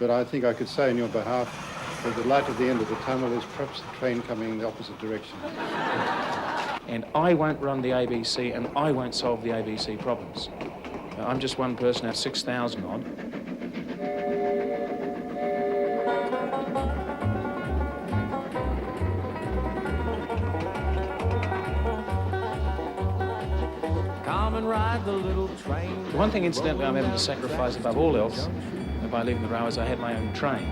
But I think I could say on your behalf that the light at the end of the tunnel is perhaps a train coming in the opposite direction. And I won't run the ABC and I won't solve the ABC problems. I'm just one person out of 6,000 odd. Come and ride the little train. The one thing, incidentally, I'm having to sacrifice above all else by leaving the railway is I had my own train.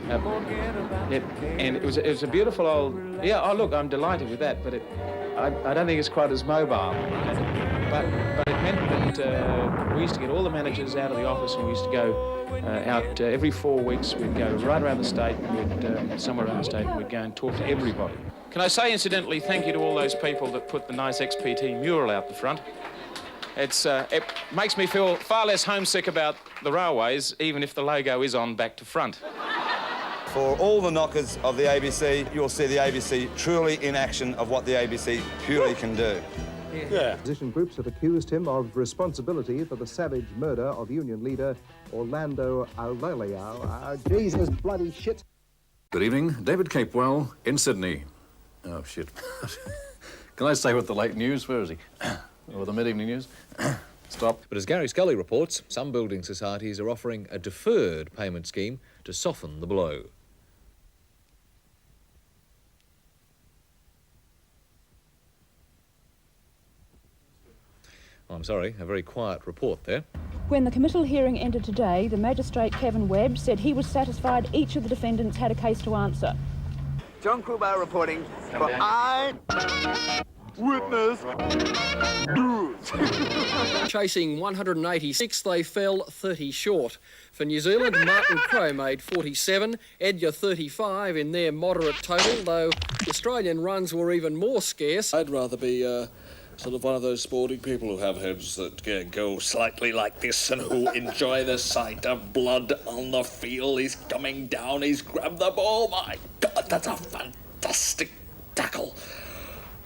And it was a beautiful old... Yeah, oh, look, I'm delighted with that, but I don't think it's quite as mobile. But it meant that we used to get all the managers out of the office and we used to go out every 4 weeks. We'd go right around the state, somewhere around the state, and we'd go and talk to everybody. Can I say, incidentally, thank you to all those people that put the nice XPT mural out the front. It makes me feel far less homesick about the railways, even if the logo is on back to front. For all the knockers of the ABC, you'll see the ABC truly in action of what the ABC purely can do. Yeah. Opposition groups have accused him of responsibility for the savage murder of union leader Orlando Alaleao. Jesus bloody shit. Good evening, David Capewell in Sydney. Oh, shit. Can I stay with the late news? Where is he? Or the mid-evening news? Stop. But as Gary Scully reports, some building societies are offering a deferred payment scheme to soften the blow. I'm sorry, a very quiet report there. When the committal hearing ended today, the magistrate Kevin Webb said he was satisfied each of the defendants had a case to answer. John Crowbar reporting for Eyewitness News. Chasing 186, they fell 30 short. For New Zealand, Martin Crowe made 47, Edgar 35 in their moderate total, though Australian runs were even more scarce. I'd rather be sort of one of those sporting people who have heads that go slightly like this and who enjoy the sight of blood on the field. He's coming down, he's grabbed the ball. My God, that's a fantastic tackle.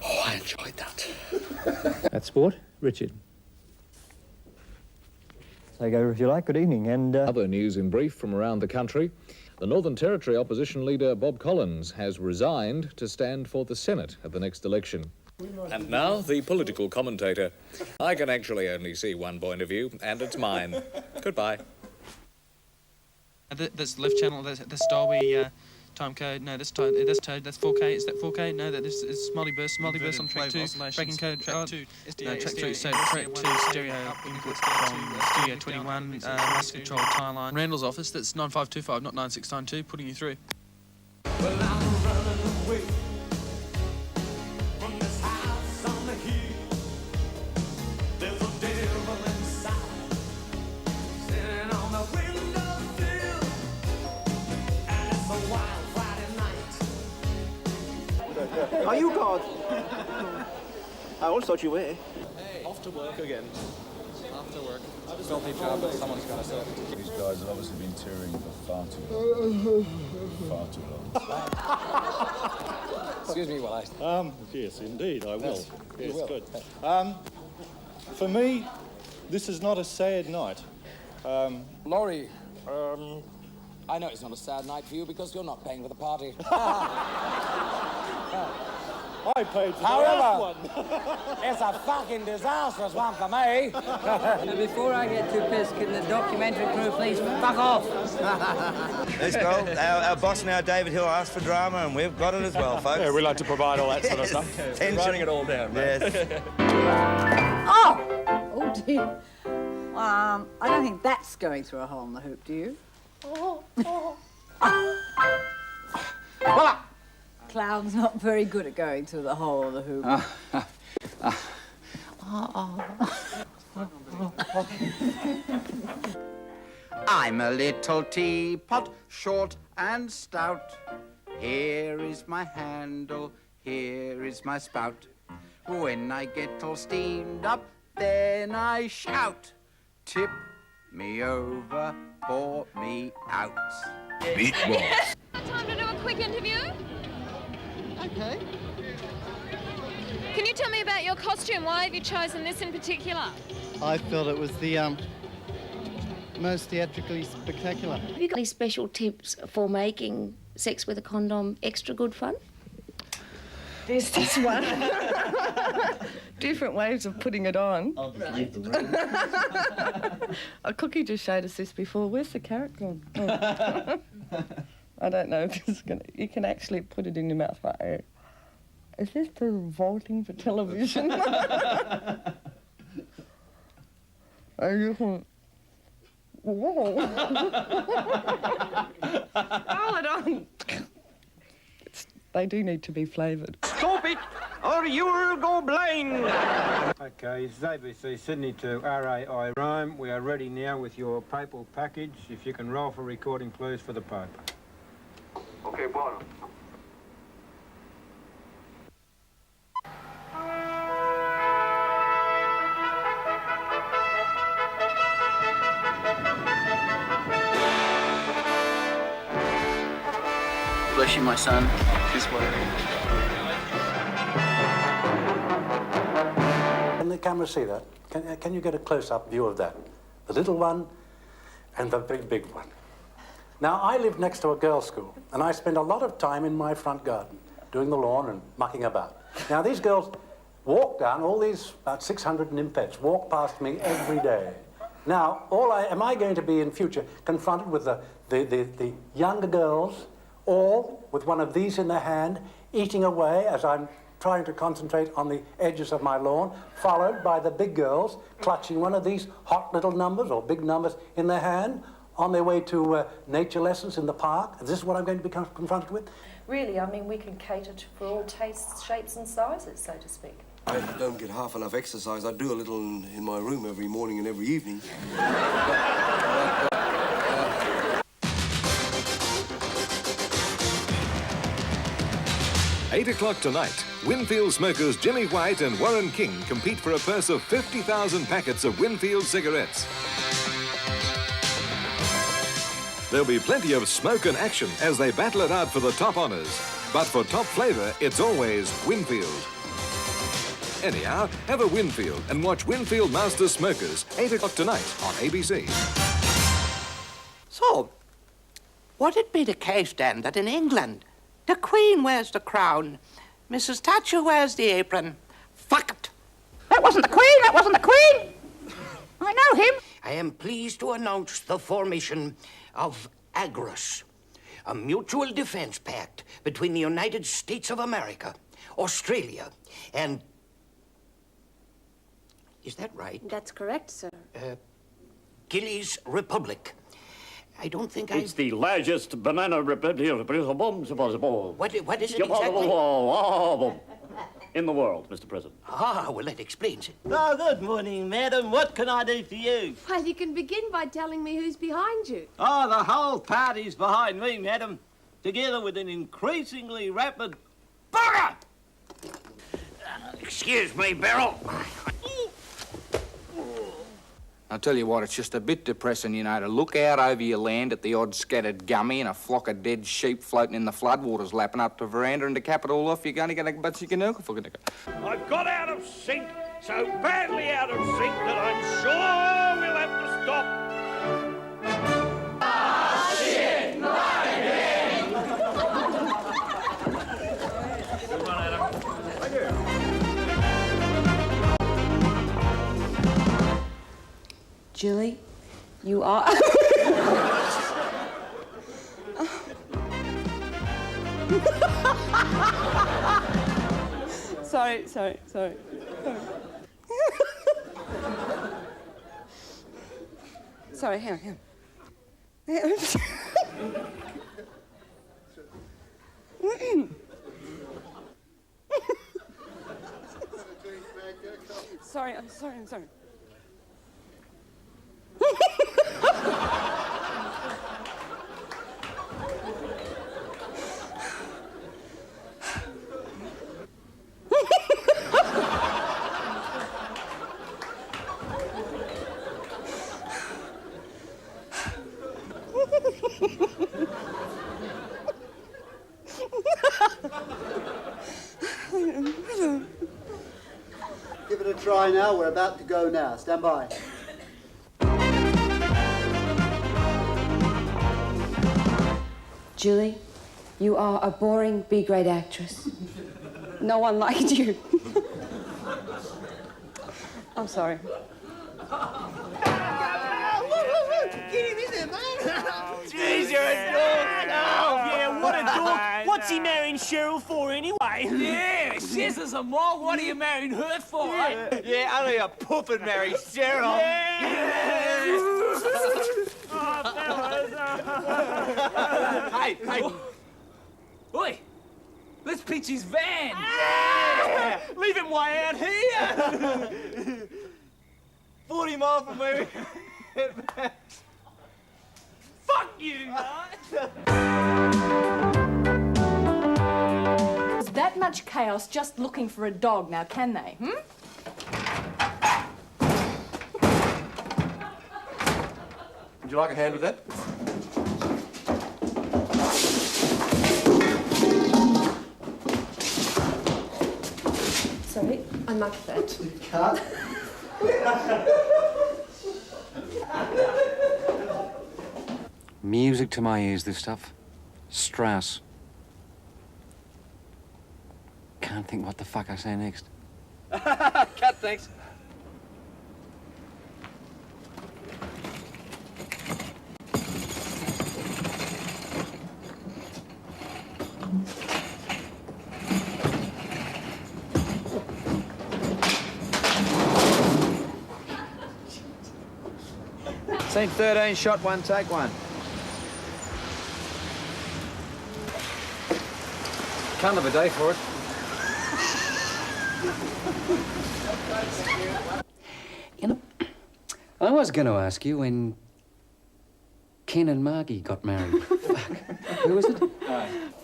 Oh, I enjoyed that. That's sport. Richard. Take over if you like. Good evening. And Other news in brief from around the country. The Northern Territory opposition leader Bob Collins has resigned to stand for the Senate at the next election. And now, the political commentator. I can actually only see one point of view, and it's mine. Goodbye. That's left channel, that's Dolby, time code, no, that's 4K, is that 4K? No, that is multiburst on track 2, tracking code, track 2, no, track 3, so track 2, stereo input from Studio 21, master control tie line. Randall's office, that's 9525, not 9692, putting you through. Well, I'm running away from this house on the hill. There's a devil inside, sitting on the windowsill, and it's a wild Friday night. Are you God? I always thought you were. Hey, off to work again. After work. Filthy job, but someone's got to serve it. These guys have obviously been touring for far too long. Excuse me while I... Yes, indeed, I will. Yes, will. good. For me, this is not a sad night. Laurie, I know it's not a sad night for you because you're not paying for the party. I paid for the However, last one. it's a fucking disastrous one for me. Before I get too pissed, can the documentary crew please fuck off? Let's go. Our boss now, David Hill, asked for drama, and we've got it as well, folks. Yeah, we like to provide all that sort of stuff. Tension. Writing it all down, mate. Yes. Oh dear. I don't think that's going through a hole in the hoop, do you? Clown's not very good at going through the hole in the hoop. I'm a little teapot, short and stout. Here is my handle, here is my spout. When I get all steamed up, then I shout. Tip me over, pour me out. Meatballs. Time to do a quick interview? Okay. Can you tell me about your costume? Why have you chosen this in particular? I felt it was the most theatrically spectacular. Have you got any special tips for making sex with a condom extra good fun? There's this one. Different ways of putting it on. A cookie just showed us this before. Where's the carrot gone? Oh. I don't know if this is going to... You can actually put it in your mouth like that. Is this too revolting for television? And you can... Whoa. Hold it on. They do need to be flavoured. Stop it, or you'll go blind! Okay, it's ABC Sydney to RAI Rome. We are ready now with your papal package. If you can roll for recording, please, for the paper. Okay, bueno. Bless you, my son. This way. Can the camera see that? Can you get a close-up view of that? The little one and the big one. Now, I live next to a girls' school, and I spend a lot of time in my front garden, doing the lawn and mucking about. Now, these girls walk down, all these about 600 nymphets walk past me every day. Now, am I going to be in future confronted with the younger girls, all with one of these in their hand, eating away as I'm trying to concentrate on the edges of my lawn, followed by the big girls clutching one of these hot little numbers or big numbers in their hand on their way to nature lessons in the park? Is this what I'm going to be confronted with? Really, I mean, we can cater for all tastes, shapes and sizes, so to speak. I don't get half enough exercise. I do a little in my room every morning and every evening. 8 o'clock tonight, Winfield smokers Jimmy White and Warren King compete for a purse of 50,000 packets of Winfield cigarettes. There'll be plenty of smoke and action as they battle it out for the top honours. But for top flavour, it's always Winfield. Anyhow, have a Winfield and watch Winfield Master Smokers, 8 o'clock tonight on ABC. So, would it be the case then that in England, the Queen wears the crown, Mrs. Thatcher wears the apron? Fuck it! That wasn't the Queen! That wasn't the Queen! I know him! I am pleased to announce the formation of AGRUS, a mutual defense pact between the United States of America, Australia, and... Is that right? That's correct, sir. Gillies Republic. I don't think It's the largest banana republic possible. What is it exactly? In the world, Mr. President. Ah, well, that explains it. Oh, good morning, madam. What can I do for you? Well, you can begin by telling me who's behind you. Oh, the whole party's behind me, madam, together with an increasingly rapid... Bugger! Excuse me, Beryl. I'll tell you what, it's just a bit depressing, you know, to look out over your land at the odd scattered gummy and a flock of dead sheep floating in the floodwaters lapping up the veranda, and to cap it all off, you're going to get a bunch of canoe for it. I've got out of sync, so badly out of sync that I'm sure we'll have to stop. Ah, shit, right again! Good one, Adam. Thank you. Julie, you are... Sorry. Sorry, hang on. I'm sorry. Give it a try now. We're about to go now. Stand by. Julie, you are a boring B-grade actress. No one liked you. I'm sorry. Get him in there, man. Jeez, you're a dog. Oh, yeah, what a dog. What's he marrying Cheryl for anyway? Yeah, scissors and more. What are you marrying her for? Yeah, only a puppet marries Cheryl. Yeah. Hey. Oi, let's pitch his van. Yeah. Leave him way out here. 40 miles from where we Fuck you, There's that much chaos just looking for a dog now, can they? Would you like a hand with that? Sorry, I mucked that. You can't. Music to my ears, this stuff. Strauss. Can't think what the fuck I say next. Cut, thanks. Scene 13, shot one, take one. Can't have a day for it. You know, I was going to ask you when Ken and Margie got married. Fuck. Who was it?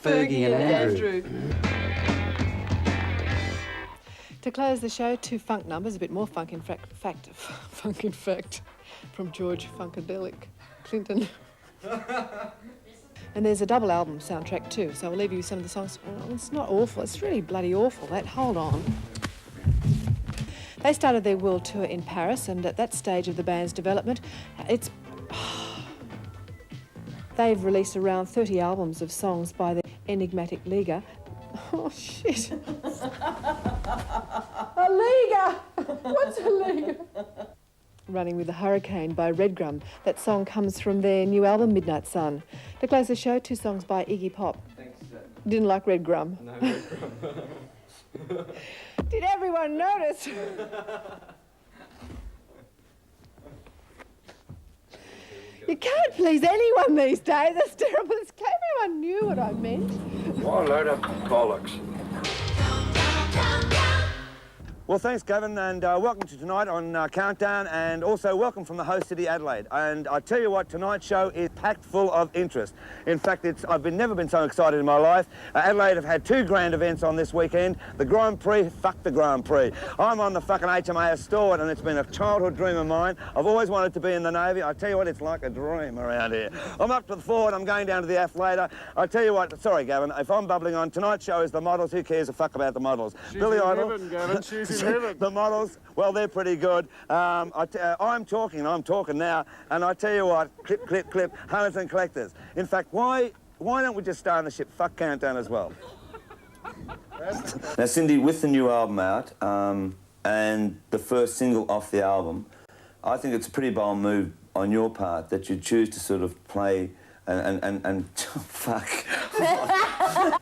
Fergie and Andrew. To close the show, 2 funk numbers, a bit more funk in fact, from George Funkadelic Clinton. And there's a double album soundtrack too, so I'll leave you with some of the songs. Oh, it's not awful, it's really bloody awful, that. Hold on. They started their world tour in Paris, and at that stage of the band's development, they've released around 30 albums of songs by the enigmatic Liga. Oh, shit. A Liga! What's a Liga? Running with the Hurricane by Redgrum. That song comes from their new album, Midnight Sun. To close the show, 2 songs by Iggy Pop. Thanks, Didn't like Redgrum. No, Redgrum. Did everyone notice? You can't please anyone these days. That's terrible. Everyone knew what I meant. What a load of bollocks. Well, thanks, Gavin, and welcome to tonight on Countdown, and also welcome from the host city, Adelaide. And I tell you what, tonight's show is packed full of interest. In fact, I've never been so excited in my life. Adelaide have had 2 grand events on this weekend. The Grand Prix, fuck the Grand Prix. I'm on the fucking HMAS Stewart, and it's been a childhood dream of mine. I've always wanted to be in the Navy. I tell you what, it's like a dream around here. I'm up to the forward, I'm going down to the aft later. I tell you what, sorry, Gavin, if I'm bubbling on, tonight's show is the models. Who cares a fuck about the models? She's Billy in Idol. heaven, Gavin. She's in heaven. The models, well, they're pretty good. I'm talking now, and I tell you what, clip, clip, clip, hunters and collectors. In fact, why don't we just star in the ship Fuck Countdown as well? Now, Cindy, with the new album out, and the first single off the album, I think it's a pretty bold move on your part that you choose to sort of play and fuck.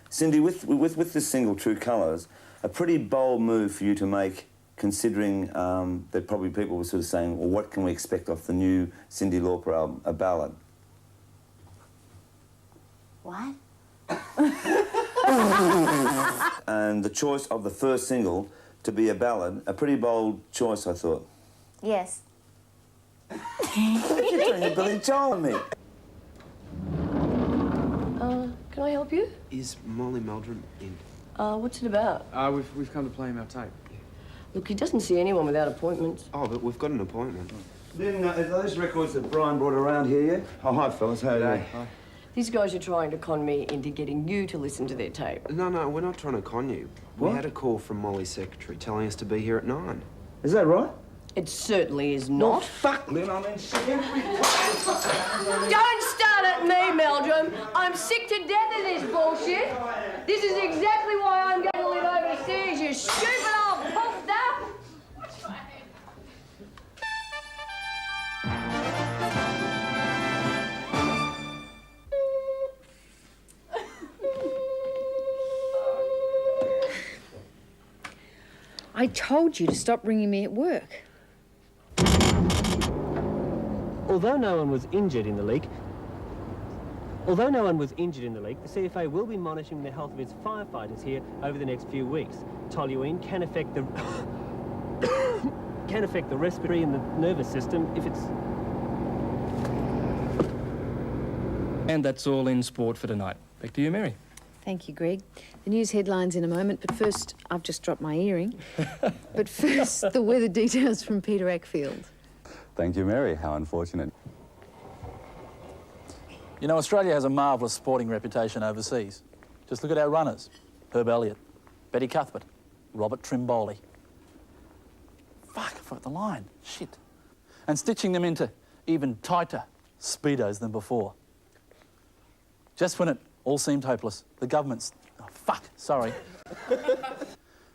Cindy, with this single, True Colours, a pretty bold move for you to make, considering that probably people were sort of saying, well, what can we expect off the new Cyndi Lauper album, a ballad? What? And the choice of the first single to be a ballad, a pretty bold choice, I thought. Yes. You're doing a Billy Joel on me. Can I help you? Is Molly Meldrum in? What's it about? We've come to play him our tape. Look, he doesn't see anyone without appointments. Oh, but we've got an appointment. Then, are those records that Brian brought around here yet? Oh, hi, fellas. How are you? Hi. These guys are trying to con me into getting you to listen to their tape. No, we're not trying to con you. What? We had a call from Molly's secretary telling us to be here at 9. Is that right? It certainly is not. Well, fuck, Lynn, I mean, Don't start at me, Meldrum. I'm sick to death of this bullshit. This is exactly why I'm going to live overseas, you stupid old puffed up. I told you to stop ringing me at work. Although no one was injured in the leak, the CFA will be monitoring the health of its firefighters here over the next few weeks. Toluene can affect the respiratory and the nervous system if it's... And that's all in sport for tonight. Back to you, Mary. Thank you, Greg. The news headlines in a moment, but first, I've just dropped my earring. But first, the weather details from Peter Ackfield. Thank you, Mary. How unfortunate. You know, Australia has a marvellous sporting reputation overseas. Just look at our runners. Herb Elliott, Betty Cuthbert, Robert Trimboli. Fuck, I forgot the line. Shit. And stitching them into even tighter speedos than before. Just when it all seemed hopeless, the government's... Oh, fuck, sorry.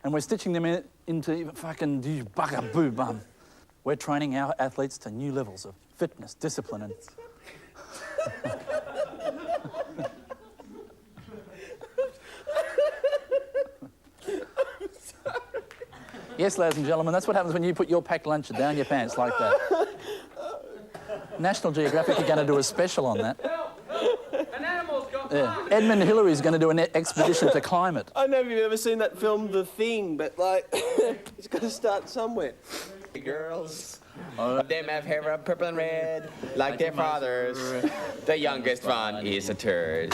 And we're stitching them into even fucking bugger boo bum. We're training our athletes to new levels of fitness, discipline and... Yes, ladies and gentlemen, that's what happens when you put your packed lunch down your pants like that. National Geographic are going to do a special on that. An animal's got Yeah. Edmund Hillary's going to do an expedition to climb it. I don't know if you've ever seen that film, The Thing, but, like, it's got to start somewhere. Girls, all of them have hair of purple and red, like their fathers. The youngest one is a turd.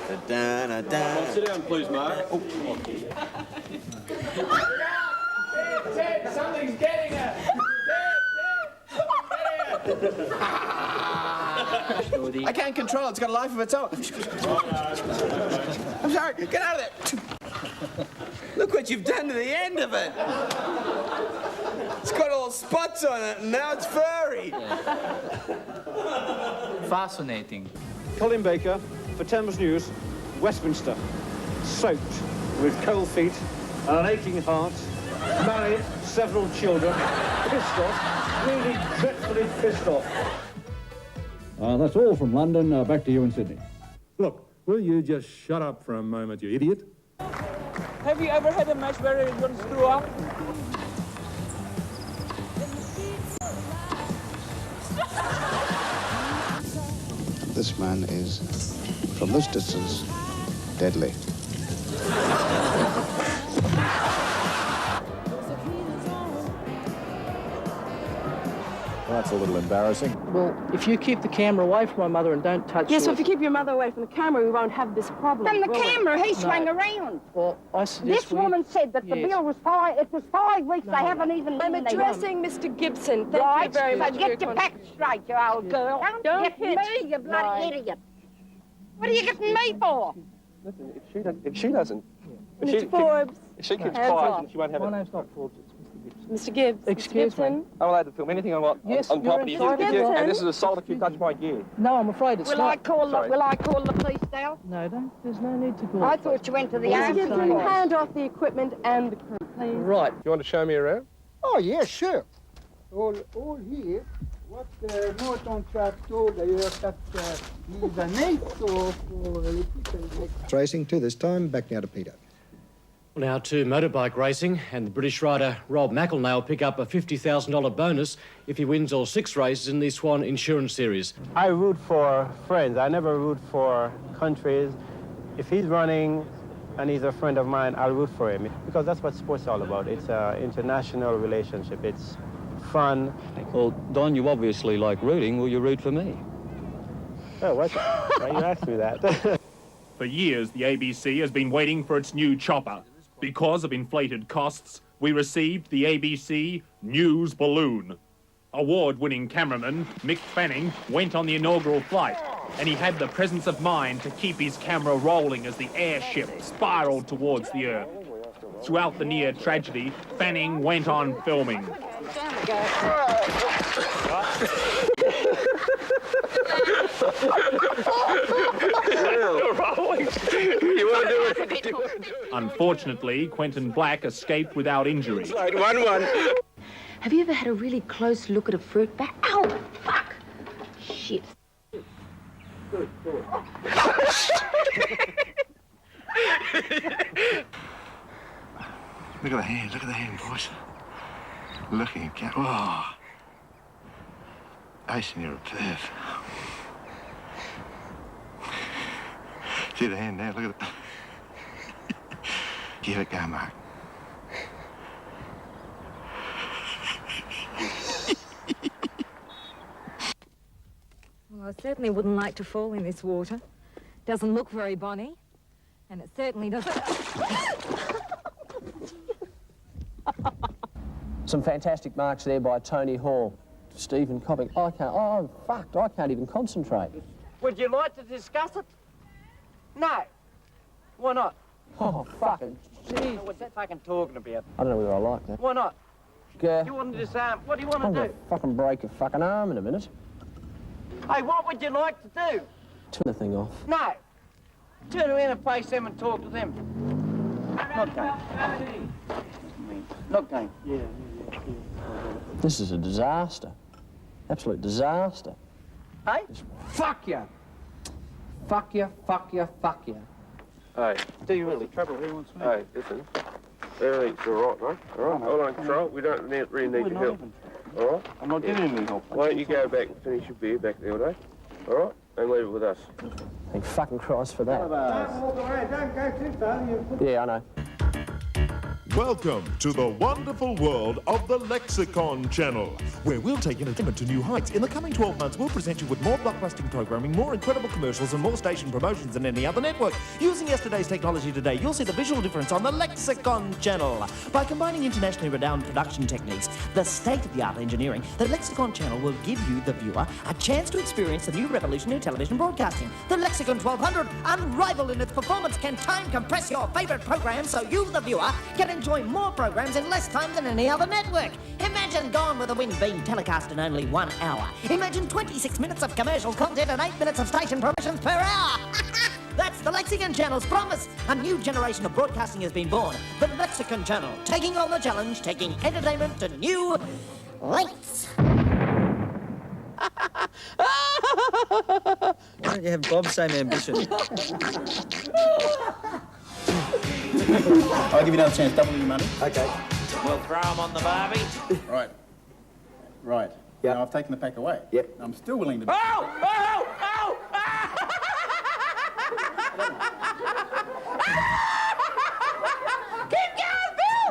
Sit down, please, Mark. Ted, something's getting her. I can't control it. It's got a life of its own. I'm sorry. Get out of there. Look what you've done to the end of it. It's got all spots on it, and now it's furry. Fascinating. Colin Baker for Thames News, Westminster. Soaked with cold feet and an aching heart. Married, several children. Pissed off. Really dreadfully pissed off. That's all from London. Back to you in Sydney. Look, will you just shut up for a moment, you idiot? Have you ever had a match where you're going to screw up? This man is, from this distance, deadly. Well, that's a little embarrassing. Well, if you keep the camera away from my mother and don't touch Yes, her... well, if you keep your mother away from the camera, we won't have this problem. From the will we? camera, he No. swung around. Well, I suggest This woman said that the Yes. bill was it was 5 weeks. They haven't even... I'm addressing Mr. Gibson. Thank right, you very much so for your get your con- facts straight, you old girl. Don't get hit. me, you bloody Right. idiot. What are you getting me for? Listen, if she doesn't... Mr. Forbes. If she keeps Hands quiet, off. then she won't have My it. name's not Forbes, it's Mr. Gibson. Mr. Gibbs. Excuse me. Gibson. I'm allowed to film anything I want Yes, on you're property. entitled to. And this is assault if you touch my gear. No, I'm afraid it's Will not. I call Sorry. the police now? No, there's no need to call I the thought you went to the Mr. army. Gibson, hand off the equipment and the crew, please. Right. You want to show me around? Oh, yeah, sure. All here, what not on track told that he's a NATO for Racing to this time, back now to Peter. Now to motorbike racing, and the British rider Rob McElnay will pick up a $50,000 bonus if he wins all 6 races in the Swan Insurance Series. I root for friends. I never root for countries. If he's running and he's a friend of mine, I'll root for him. Because that's what sport's all about. It's an international relationship. It's fun. Well, Don, you obviously like rooting. Will you root for me? Oh, what? Why you asked me that? For years, the ABC has been waiting for its new chopper. Because of inflated costs, we received the ABC News Balloon. Award-winning cameraman Mick Fanning went on the inaugural flight, and he had the presence of mind to keep his camera rolling as the airship spiraled towards the Earth. Throughout the near tragedy, Fanning went on filming. Unfortunately, Quentin Black escaped without injury. Like 1-1. Have you ever had a really close look at a fruit bat? Ow! Fuck! Shit. Good. Look at the hand, boys. Looking at cat. Oh. Ace, you're a perv. See the hand now, look at it. Give it go, Mark. Well, I certainly wouldn't like to fall in this water. Doesn't look very bonny, and it certainly doesn't... Some fantastic marks there by Tony Hall. Stephen Copping. I can't even concentrate. Would you like to discuss it? No. Why not? Oh, fucking jeez. What's that fucking talking about? I don't know whether I like that. Why not? Yeah. You want to disarm? What do you want I'm to gonna do? fucking break your fucking arm in a minute. Hey, what would you like to do? Turn the thing off. No. Turn around and face them and talk to them. Not game. Not game. Yeah. This is a disaster. Absolute disaster. Hey? Fuck you. Fuck you, fuck you, fuck you. Hey. Do you really? Trouble, who wants me? Hey, listen. Everything's all right, mate. All right, hold on, control. We don't really need your help. All right? I'm not getting any help. Why don't you go back and finish your beer back there, all All right? And leave it with us. Thank fucking Christ for that. Don't walk away, don't go too far. Yeah, I know. Welcome to the wonderful world of the Lexicon Channel, where we'll take entertainment to new heights. In the coming 12 months, we'll present you with more blockbusting programming, more incredible commercials, and more station promotions than any other network. Using yesterday's technology today, you'll see the visual difference on the Lexicon Channel. By combining internationally renowned production techniques, the state-of-the-art engineering, the Lexicon Channel will give you, the viewer, a chance to experience the new revolution in television broadcasting. The Lexicon 1200, unrivaled in its performance, can time compress your favorite programs so you, the viewer, can enjoy more programs in less time than any other network. Imagine Gone with the Wind being telecast in only 1 hour. Imagine 26 minutes of commercial content and 8 minutes of station promotions per hour. That's the Lexicon Channel's promise. A new generation of broadcasting has been born. The Lexicon Channel, taking on the challenge, taking entertainment to new lengths. Why don't you have Bob's same ambition? I'll give you another chance. Double your money. Okay. We'll throw them on the barbie. Right. Right. Yeah. Now I've taken the pack away. Yep. I'm still willing to... Keep going, Bill!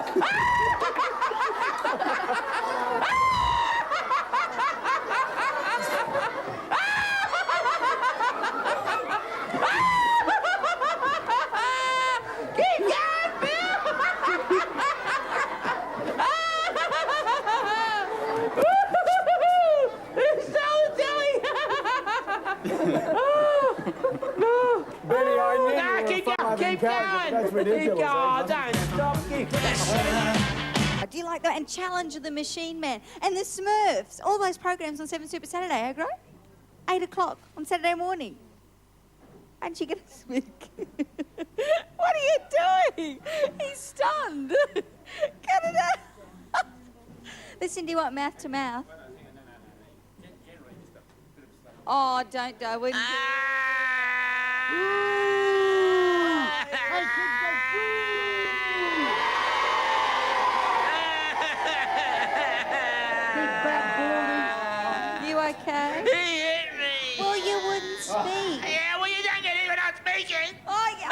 Keep going, Bill! It's so silly! Benny, I knew Nah, you were keep going, five keep encouragers. going. That's ridiculous. Keep going, don't stop, keep Do you like that? And Challenge of the Machine Man and the Smurfs. All those programs on 7 Super Saturday, Agro. 8 o'clock on Saturday morning. Aren't you going to speak? What are you doing? He's stunned. Cut it out. Listen, do you want mouth to mouth? Oh, don't go. Wouldn't you? You okay? He hit me! Well, you wouldn't speak. Yeah, well, you don't get it when I'm speaking! Oh, yeah.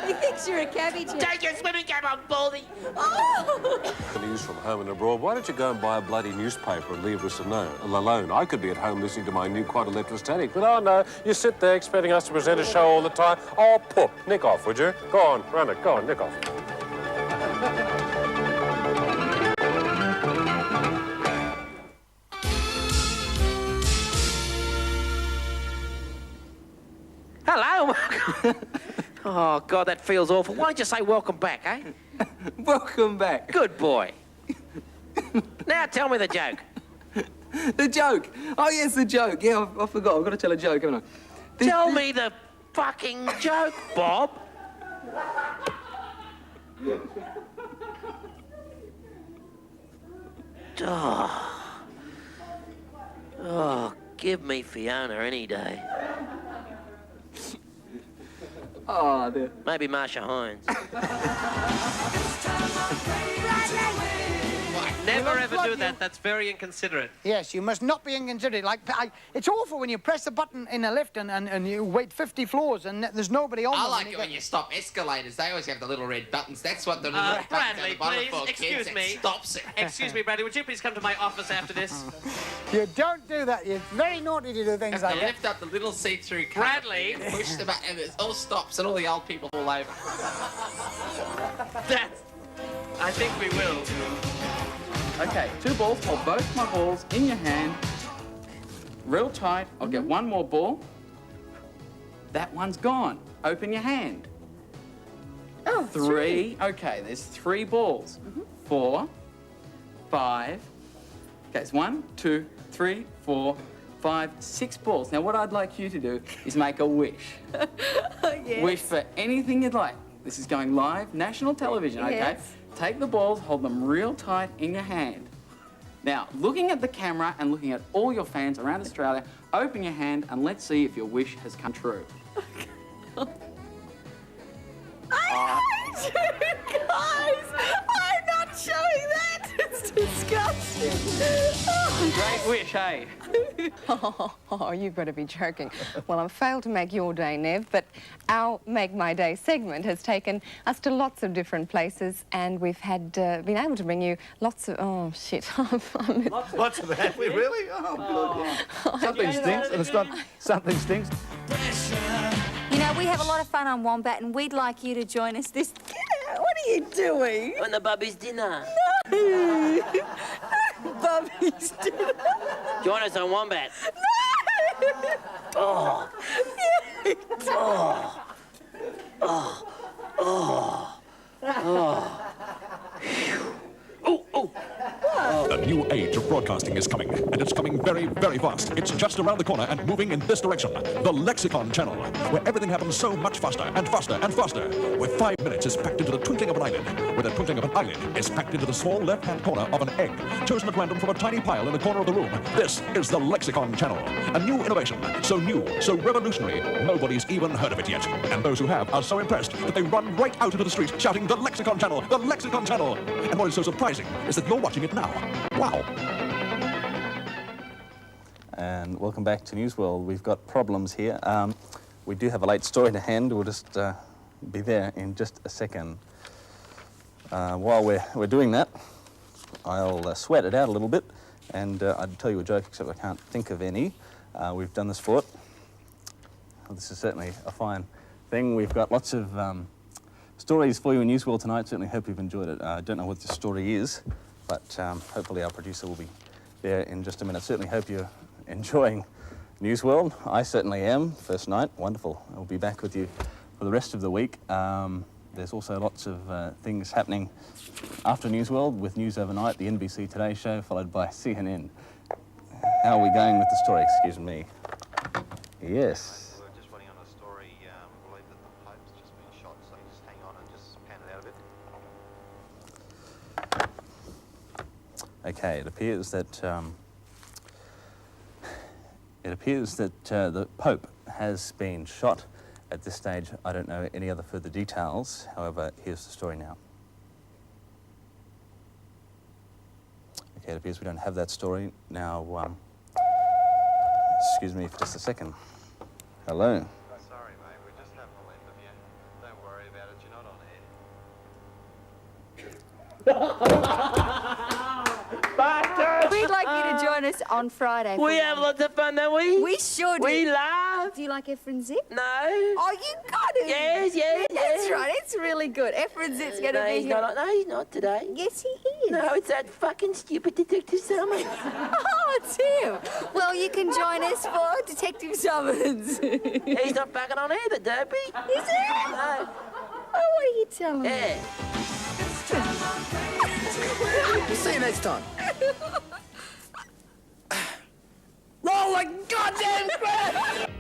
He thinks you're a cabbage. Take your swimming cap off, Baldy! The news from home and abroad. Why don't you go and buy a bloody newspaper and leave us alone? I could be at home listening to my new quad electrostatic, but oh no, you sit there expecting us to present a show all the time. Oh, poop, nick off, would you? Go on, run it, go on, nick off. Hello. Oh, God, that feels awful. Why don't you say welcome back, eh? Welcome back. Good boy. Now tell me the joke. The joke? Oh, yes, the joke. Yeah, I forgot. I've got to tell a joke, haven't I? Tell me the fucking joke, Bob. Oh, give me Fiona any day. Oh, dear. Maybe Marsha Hines. Never ever do that. That's very inconsiderate. Yes, you must not be inconsiderate. It's awful when you press a button in a lift and you wait 50 floors and there's nobody on I them. like it when you stop escalators. They always have the little red buttons. That's what the little button down Bradley, the bottom please, for excuse kids. me. It stops it. Excuse me, Bradley, would you please come to my office after this? You don't do that. It's very naughty to do things Have like to that. lift up the little see-through cover Bradley! and push the button and it all stops and all the old people fall over. That's... I think we will. Okay, 2 balls. Hold both my balls in your hand. Real tight. I'll get one more ball. That one's gone. Open your hand. Oh, 3. Okay, there's 3 balls. 4, 5. Okay, it's 1, 2, 3, 4, 5, 6 balls. Now, what I'd like you to do is make a wish. Yes. Wish for anything you'd like. This is going live, national television, okay? Yes. Take the balls, hold them real tight in your hand. Now, looking at the camera and looking at all your fans around Australia, open your hand and let's see if your wish has come true. Guys, I'm not showing that. It's disgusting. Great wish, hey? Oh, you've got to be joking. Well, I've failed to make your day, Nev, but our Make My Day segment has taken us to lots of different places, and we've had been able to bring you lots of... Oh, shit. Lots of that, really? Oh, good. Something stinks, and it's not... Something stinks. You know, we have a lot of fun on Wombat, and we'd like you to join us this... What are you doing? On the Bubby's dinner. No! Bubby's dinner. Join us on Wombat. No! Oh. Oh. Oh. Oh. Oh. A new age of broadcasting is coming, and it's coming very, very fast. It's just around the corner and moving in this direction. The Lexicon Channel, where everything happens so much faster and faster and faster. Where 5 minutes is packed into the twinkling of an eyelid. Where the twinkling of an eyelid is packed into the small left-hand corner of an egg, chosen at random from a tiny pile in the corner of the room. This is the Lexicon Channel. A new innovation, so new, so revolutionary, nobody's even heard of it yet. And those who have are so impressed that they run right out into the street shouting, "The Lexicon Channel! The Lexicon Channel!" And what is so surprising is that you're watching it now. Wow. And welcome back to News World. We've got problems here. We do have a late story to hand. We'll just be there in just a second. While we're doing that, I'll sweat it out a little bit, and I'd tell you a joke, except I can't think of any. We've done this for it. This is certainly a fine thing. We've got lots of stories for you in News World tonight. Certainly hope you've enjoyed it. I don't know what the story is, but hopefully our producer will be there in just a minute. Certainly hope you're enjoying News World. I certainly am. First night, wonderful. I'll be back with you for the rest of the week. There's also lots of things happening after News World with News Overnight, the NBC Today Show, followed by CNN. How are we going with the story? Excuse me. Yes. Okay, it appears that the Pope has been shot. At this stage, I don't know any other further details. However, here's the story now. Okay, it appears we don't have that story now. Excuse me for just a second. Hello. Sorry, mate. We're just having a interview. Don't worry about it. You're not on air. We'd like you to join us on Friday. We have lots of fun, don't we? We sure do. We laugh. Do you like Efren Zip? No. Oh, you got it. Yes, yes, That's yes. right. It's really good. Efren Zip's going to No, be he's here. not. No, he's not today. Yes, he is. No, it's that fucking stupid Detective Summons. Oh, it's him. Well, you can join us for Detective Summons. He's not fucking on either, Dopey. Is he? No. Oh, what are you telling me? Yeah. See you next time. Roll like goddamn crap!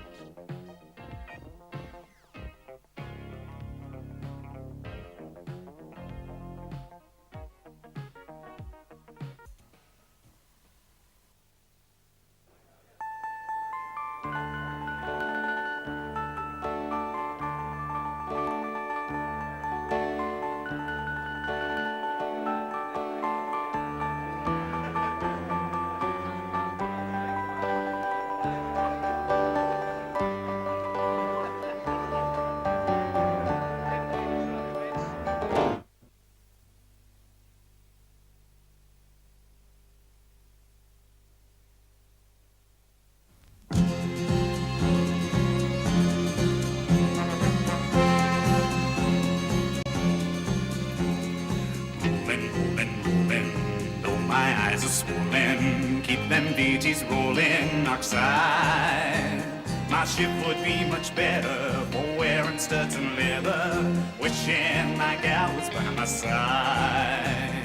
them VGs rolling oxide. My ship would be much better for wearing studs and leather, wishing my gal was by my side.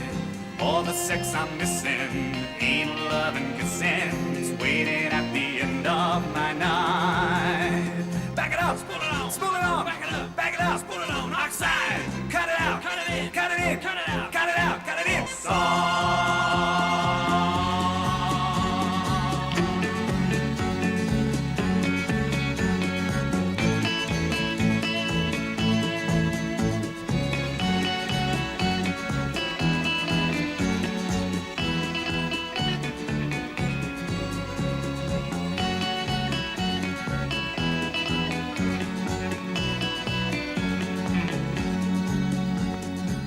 All the sex I'm missing ain't love and kissing, it's waiting at the end of my night. Back it up, spool it on, spool it on, back it up, spool it on, oxide. Cut it out, cut it in, cut it in, cut it out, cut it out, cut it in.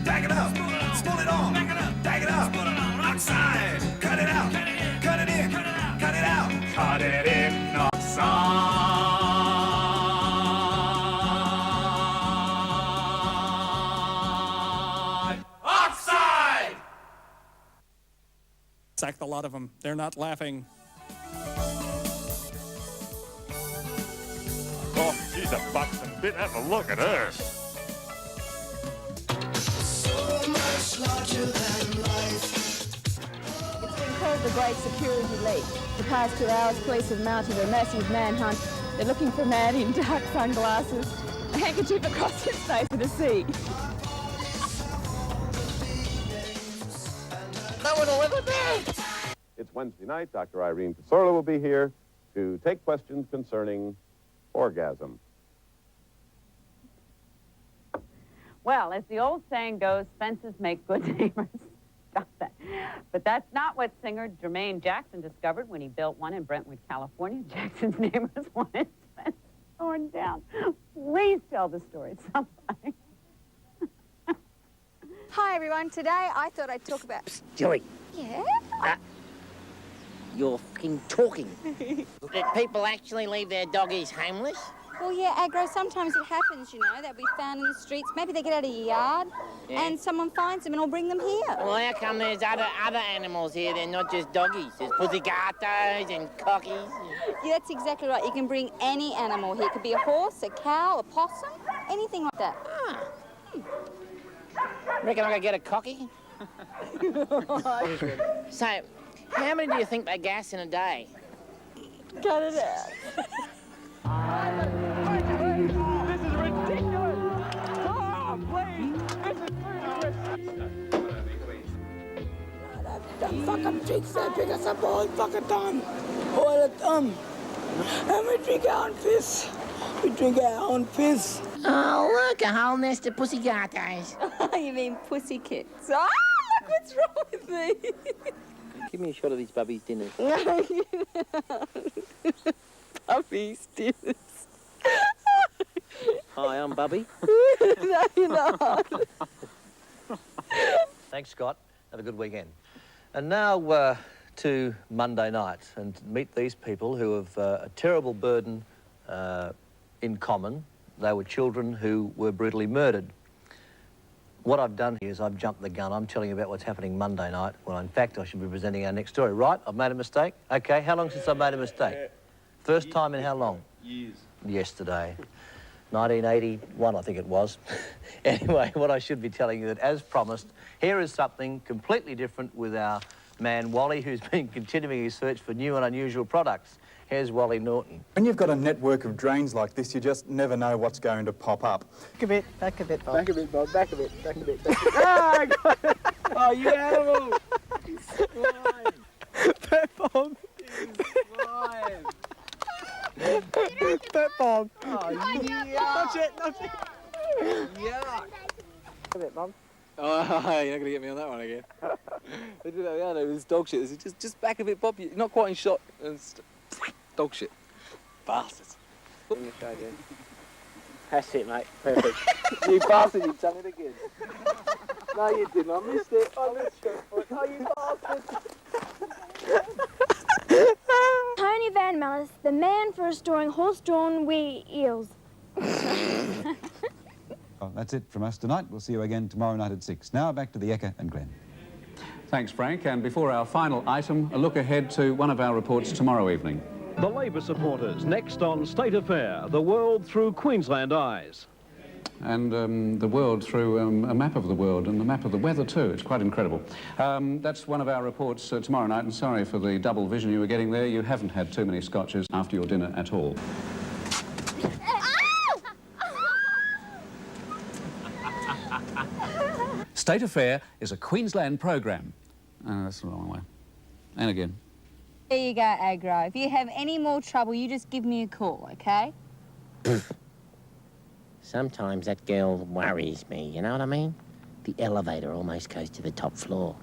Back it up, spool it on, back it up, spool it on, oxide. Cut it out, cut it in, cut it in, cut it out, cut it out, cut it in, oxide. Oxide! Sack the lot of them. They're not laughing. Oh, she's a buxom bit. Have a look at her. It's been called the Great Security Leak. The past 2 hours, police have mounted a massive manhunt. They're looking for a man in dark sunglasses, a handkerchief across his face with a C. No one will ever know! It's Wednesday night. Dr. Irene Casorla will be here to take questions concerning orgasm. Well, as the old saying goes, fences make good neighbors. Stop that. But that's not what singer Jermaine Jackson discovered when he built one in Brentwood, California. Jackson's neighbors wanted his fence torn down. Please tell the story, somebody. Hi, everyone. Today, I thought I'd talk about... Joey, Yeah? you're fucking talking. Did people actually leave their doggies homeless? Well, yeah, Agro, sometimes it happens, you know. They'll be found in the streets. Maybe they get out of your yard and someone finds them and will bring them here. Well, how come there's other animals here? They're not just doggies. There's pussygatos and cockies. Yeah, that's exactly right. You can bring any animal here. It could be a horse, a cow, a possum, anything like that. Reckon I could get a cocky? So, how many do you think they gas in a day? Cut it out. This is ridiculous! Oh, please! This Them fucking chicks that pick us up all fucking time. All the time. And we drink our own piss. We drink our own piss. Oh, look, a whole nest of pussygatos. You mean pussycats? Oh, look what's wrong with me. Give me a shot of these Bubby's dinners. Bubby's dinners. Hi, I'm Bubby. No, you're not. Thanks, Scott. Have a good weekend. And now to Monday night, and meet these people who have a terrible burden in common. They were children who were brutally murdered. What I've done here is I've jumped the gun. I'm telling you about what's happening Monday night, when in fact I should be presenting our next story. Right? I've made a mistake? Okay, how long since I made a mistake? First time in how long? Years. Yesterday. 1981, I think it was. Anyway, what I should be telling you that, as promised, here is something completely different with our man Wally, who's been continuing his search for new and unusual products. Here's Wally Norton. When you've got a network of drains like this, you just never know what's going to pop up. Back a bit, Bob. Back a bit, Bob. Back a bit. Back a bit. Back a bit. Ah, I got it. Oh, you animal! He's flying. Pet Bob. He's flying. Pet Bob. Oh, yuck. Nudge it. Yuck. A bit, Bob. Oh, you're not going to get me on that one again. They did that the other day with this dog shit. They said, just back a bit, Bob. You're not quite in shot. Dog shit. Bastards. That's it, mate. Perfect. You bastard, you done it again. No, you didn't. I missed it. I missed it. Oh, you bastard. Tony Van Mellis, the man for restoring horse-drawn wheels. Well, that's it from us tonight. We'll see you again tomorrow night at 6. Now back to the Ekka and Glenn. Thanks, Frank. And before our final item, a look ahead to one of our reports tomorrow evening. The Labour supporters, next on State Affair, the world through Queensland eyes. And the world through a map of the world and the map of the weather too. It's quite incredible. That's one of our reports tomorrow night, and sorry for the double vision you were getting there. You haven't had too many scotches after your dinner at all. State Affair is a Queensland program. That's the wrong way. And again. There you go, Agro. If you have any more trouble, you just give me a call, okay? Sometimes that girl worries me, you know what I mean? The elevator almost goes to the top floor.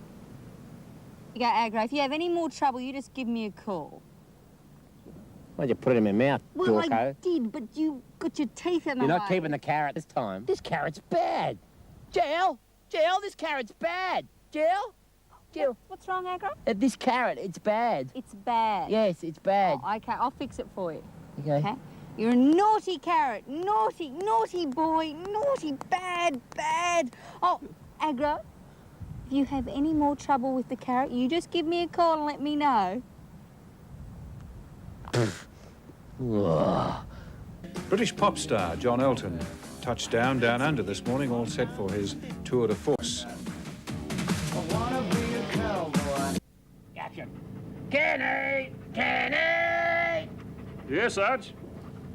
There you go, Agro. If you have any more trouble, you just give me a call. Why'd you put it in my mouth, Well, I Dorco? did, but you got your teeth in the You're way. not keeping the carrot this time. This carrot's bad. Jill, this carrot's bad. Jill? What's wrong, Agro? This carrot, it's bad. It's bad. Yes, it's bad. Oh, okay, I'll fix it for you. Okay. You're a naughty carrot. Naughty, naughty boy. Naughty, bad. Oh, Agro, if you have any more trouble with the carrot, you just give me a call and let me know. British pop star John Elton touched down under this morning, all set for his tour de force. Gotcha. Kenny! Yes, Sarge?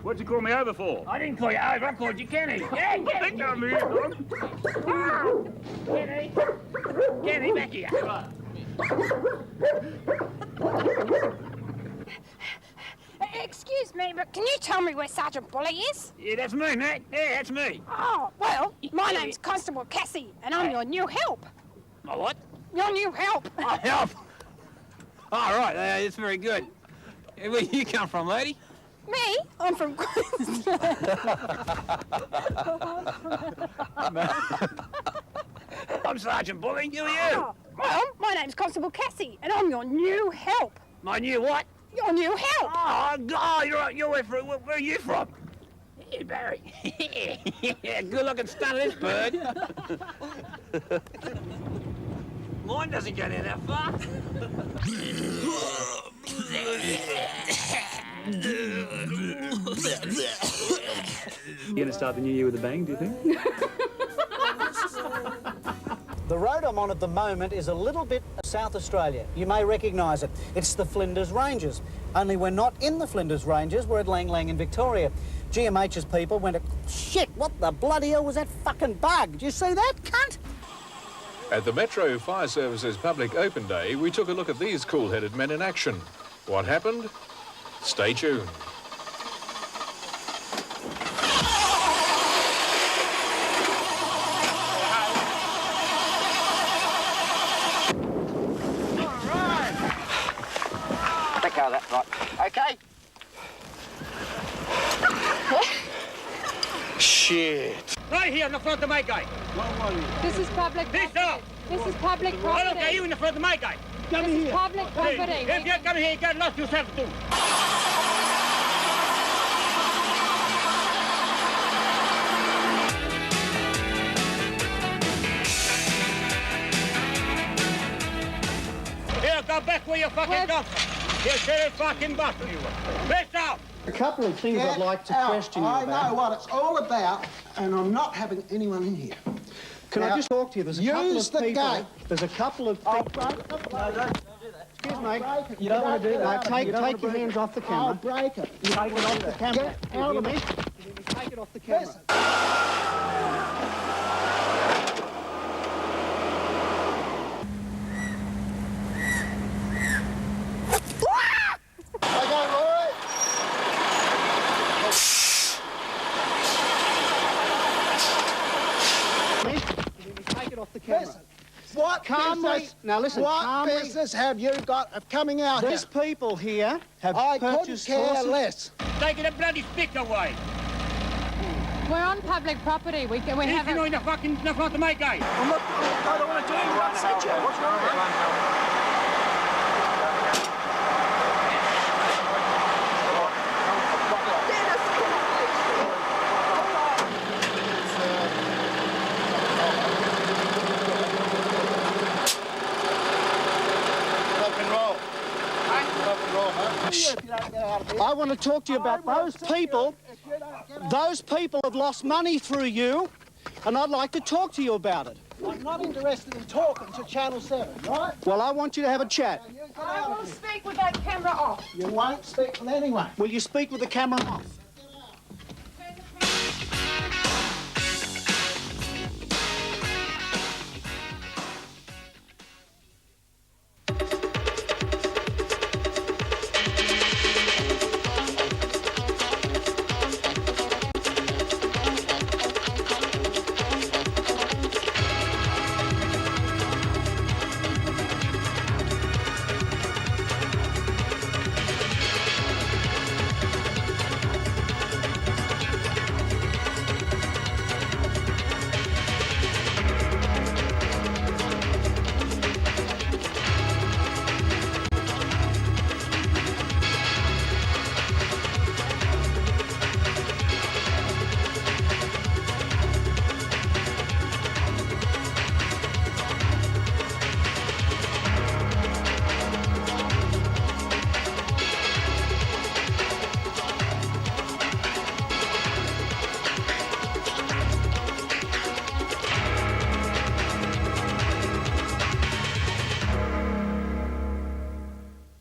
What'd you call me over for? I didn't call you over, I called you Kenny. Yeah, Kenny! Kenny, back here. Excuse me, but can you tell me where Sergeant Bully is? Yeah, that's me, mate. Yeah, that's me. Oh, well, my name's Constable Cassie, and I'm your new help. My what? Your new help. My help? All right, that's very good. Where you come from, lady? Me? I'm from Queensland. I'm Sergeant Bully. Who are you? Oh, well, my name's Constable Cassie, and I'm your new help. My new what? Your new help. Oh, God, you're where are you from? Hey, Barry. Yeah, good-looking stunt of this bird. Mine doesn't go down that far. You're going to start the new year with a bang, do you think? The road I'm on at the moment is a little bit South Australia. You may recognise it. It's the Flinders Ranges. Only we're not in the Flinders Ranges, we're at Lang Lang in Victoria. GMH's people went, shit, what the bloody hell was that fucking bug? Did you see that, cunt? At the Metro Fire Services Public Open Day, we took a look at these cool-headed men in action. What happened? Stay tuned. That right. Okay. Shit. Right here in the front of my gate. This is public property. This is public I property. don't care, you in the front of my gate. This is public property. If you come here, you get lost yourself too. Here, go back where you fucking come from. You should fucking button you. Bitch out! A couple of things I'd like to question you about. I know what it's all about, and I'm not having anyone in here. Can I just talk to you? There's a couple of people. Gate. There's a couple of people. No, don't do that. Excuse me. You don't want to do that. Take your hands off the camera. I'll break it. You take it off the camera. Get out of me. Take it off the camera. Listen. Listen, what business have you got of coming out These people here have I couldn't purchased care horses. less. Taking the bloody stick away. We're on public property. We have you know in the fucking front of my gate. I don't want to do anything. What's wrong with you? I want to talk to you about those people. Those people have lost money through you, and I'd like to talk to you about it. I'm not interested in talking to Channel 7, right? Well, I want you to have a chat. I will speak with that camera off. You won't speak with anyone. Will you speak with the camera off?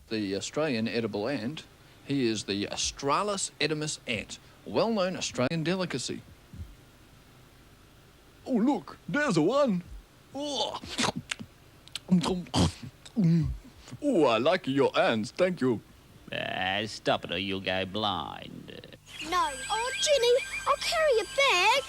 The Australian edible ant. He is the Astralis edimus ant, well-known Australian delicacy. Oh, look, there's a one. Oh, I like your ants, thank you. Stop it or you'll go blind. No. Oh, Ginny, I'll carry your bag.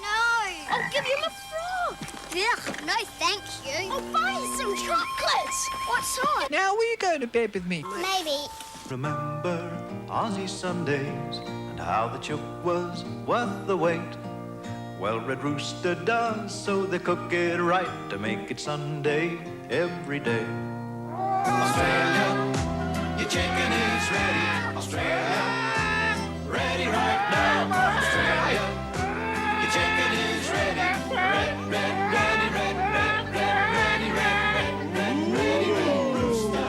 No. I'll give you my frock. Ugh, no thank you. I'll buy you some chocolates. What sort? Now, will you go to bed with me? Maybe. Remember Aussie Sundays and how the chook was worth the wait. Well, Red Rooster does, so they cook it right to make it Sunday every day. Australia, your chicken is ready. Australia, ready right now. Australia, your chicken is ready. Red, red, ready, red, red, red, ready, red, red, red, ready, Red Rooster.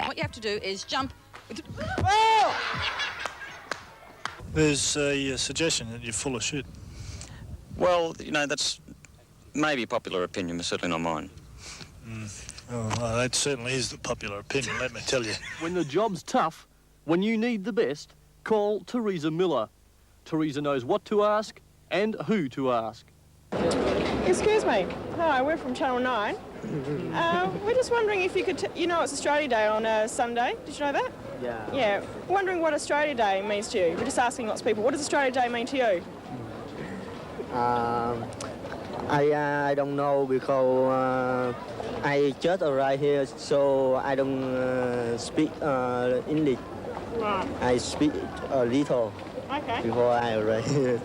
What you have to do is jump. There's a suggestion that you're full of shit. Well, you know, that's maybe popular opinion, but certainly not mine. Oh, well, that certainly is the popular opinion, let me tell you. When the job's tough, when you need the best, call Teresa Miller. Teresa knows what to ask and who to ask. Excuse me. Hi, we're from Channel 9. We're just wondering if you could... you know it's Australia Day on a Sunday. Did you know that? Yeah. Yeah. Wondering what Australia Day means to you. We're just asking lots of people. What does Australia Day mean to you? I don't know because I just arrived here, so I don't speak English. Right. I speak a little before I arrived here.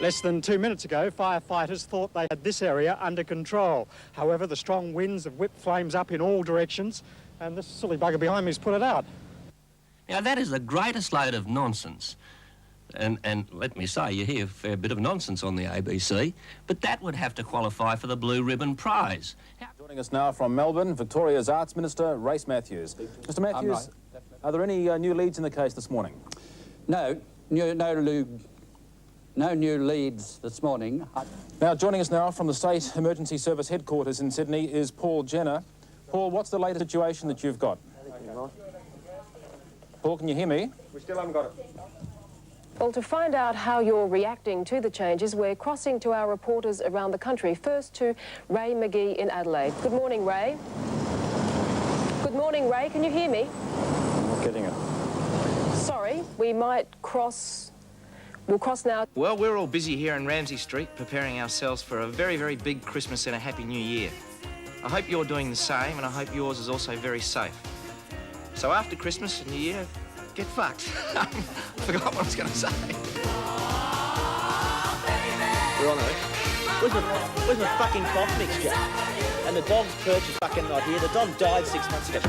Less than 2 minutes ago, firefighters thought they had this area under control. However, the strong winds have whipped flames up in all directions, and this silly bugger behind me has put it out. Now, that is the greatest load of nonsense. And let me say, you hear a fair bit of nonsense on the ABC, but that would have to qualify for the Blue Ribbon Prize. Joining us now from Melbourne, Victoria's Arts Minister, Race Matthews. Mr Matthews, are there any new leads in the case this morning? No new leads this morning. Now, joining us now from the State Emergency Service Headquarters in Sydney is Paul Jenner. Paul, what's the latest situation that you've got? Paul, can you hear me? We still haven't got it. Well, to find out how you're reacting to the changes, we're crossing to our reporters around the country. First to Ray McGee in Adelaide. Good morning, Ray. Good morning, Ray. Can you hear me? I'm not getting it. Sorry, we might cross... We'll cross now. Well, we're all busy here in Ramsay Street, preparing ourselves for a very, very big Christmas and a Happy New Year. I hope you're doing the same, and I hope yours is also very safe. So after Christmas and New Year, get fucked. I forgot what I was going to say. Toronto, where's my fucking cough mixture? And the dog's perch is fucking not here. The dog died 6 months ago.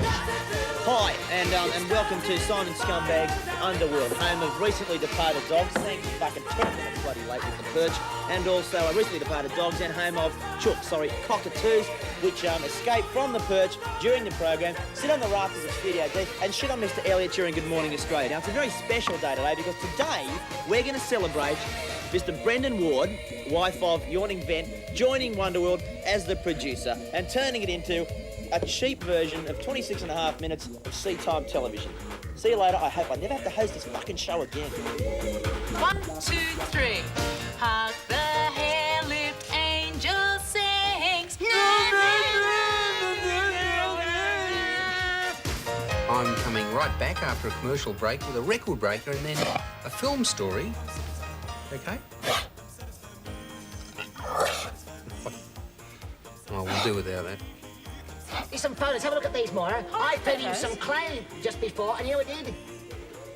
Hi, and welcome to Simon Scumbag's Underworld, home of recently departed dogs. Thanks for fucking 10 minutes bloody late with the perch. And also recently departed dogs and home of cockatoos, which escaped from the perch during the program, sit on the rafters of Studio D and shit on Mr. Elliott during Good Morning Australia. Now, it's a very special day today because today we're going to celebrate Mr. Brendan Ward, wife of Yawning Vent, joining Wonderworld as the producer and turning it into a cheap version of 26.5 minutes of Sea-Time television. See you later. I hope I never have to host this fucking show again. 1, 2, 3. Hark the hair-lipped angel sings. I'm coming right back after a commercial break with a record breaker and then a film story. Okay? Oh, we'll do without that. Here's some photos. Have a look at these, Moira. I fed him some clay just before, and you know what he did?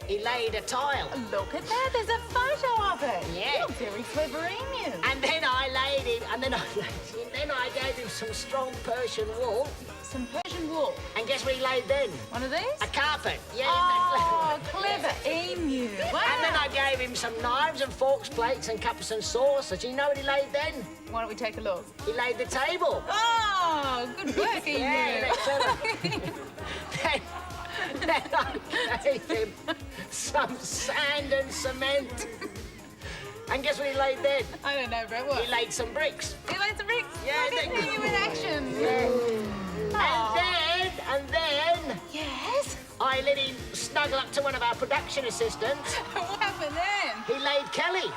He laid a tile. Look at that. There's a photo of it. Yeah. You're very clever, emu. And then I laid him, and then I gave him some strong Persian wool. Some Persian wool. And guess what he laid then? One of these? A carpet. Yeah. Oh, clever emu. Wow. And then I gave him some knives and forks, plates and cups and saucers. You know what he laid then? Why don't we take a look? He laid the table. Oh, good work, emu. Yeah, then I gave him some sand and cement. And guess what he laid then? I don't know, bro. What? He laid some bricks. He laid some bricks? Yeah. I didn't see you in action. Yeah. And then... Yes? I let him snuggle up to one of our production assistants. What happened then? He laid Kelly.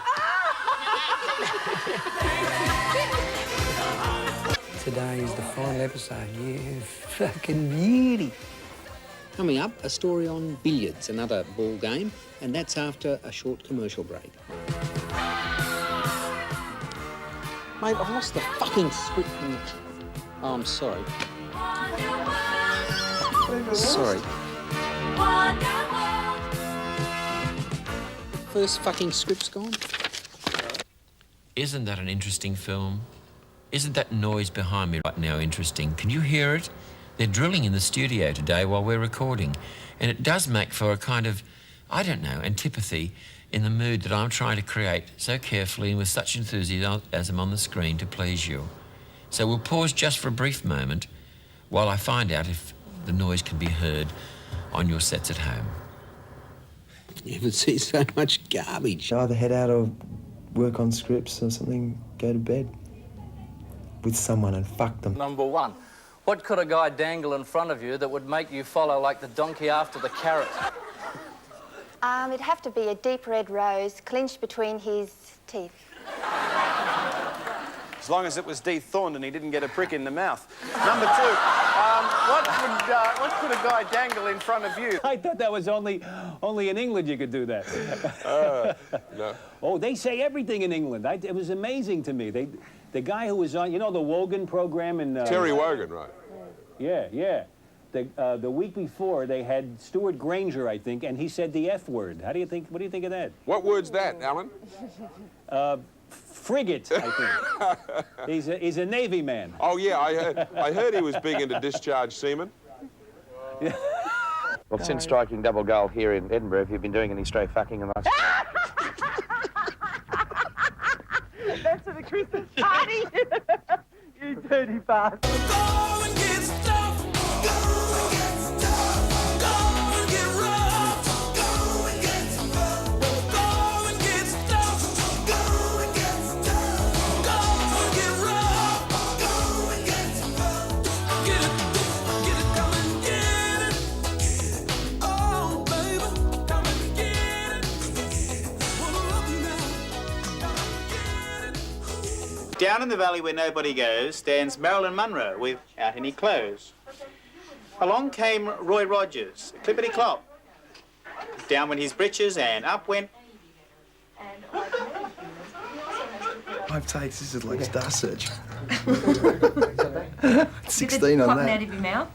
Today is the final episode. You fucking beauty. Coming up, a story on billiards, another ball game, and that's after a short commercial break. Mate, I've lost the fucking script. Oh, I'm sorry. Sorry. First fucking script's gone. Isn't that an interesting film? Isn't that noise behind me right now interesting? Can you hear it? They're drilling in the studio today while we're recording, and it does make for a kind of, I don't know, antipathy in the mood that I'm trying to create so carefully and with such enthusiasm on the screen to please you. So we'll pause just for a brief moment while I find out if the noise can be heard on your sets at home. You ever see so much garbage? Either head out or work on scripts or something, go to bed with someone and fuck them. Number one, what could a guy dangle in front of you that would make you follow like the donkey after the carrot? It'd have to be a deep red rose clinched between his teeth. As long as it was dethorned and he didn't get a prick in the mouth. Number two, what could a guy dangle in front of you? I thought that was only in England you could do that. No. Oh, they say everything in England. It was amazing to me. The guy who was on, you know, the Wogan program in... Terry Wogan, right. Yeah. The week before, they had Stuart Granger, I think, and he said the F word. What do you think of that? What word's that, Alan? Frigate, I think. He's a Navy man. Oh, yeah, I heard he was big into discharged seamen. Well, since striking double goal here in Edinburgh, have you been doing any stray fucking in the last... That's for the Christmas party. You dirty bastard. Go and get stuff. Go and get stuff. Go and get rough. Go and get stuff. Go and get stuff. Go and get stuff. Go and get rough. Go and get stuff. Get it, come and get it. Oh, baby, come and get it. Wanna love you now. Down in the valley where nobody goes stands Marilyn Monroe without any clothes. Along came Roy Rogers, clippity-clop. Down went his britches and up went... 5 takes, this is like Star Search. With 16 it on popping that. out of your mouth.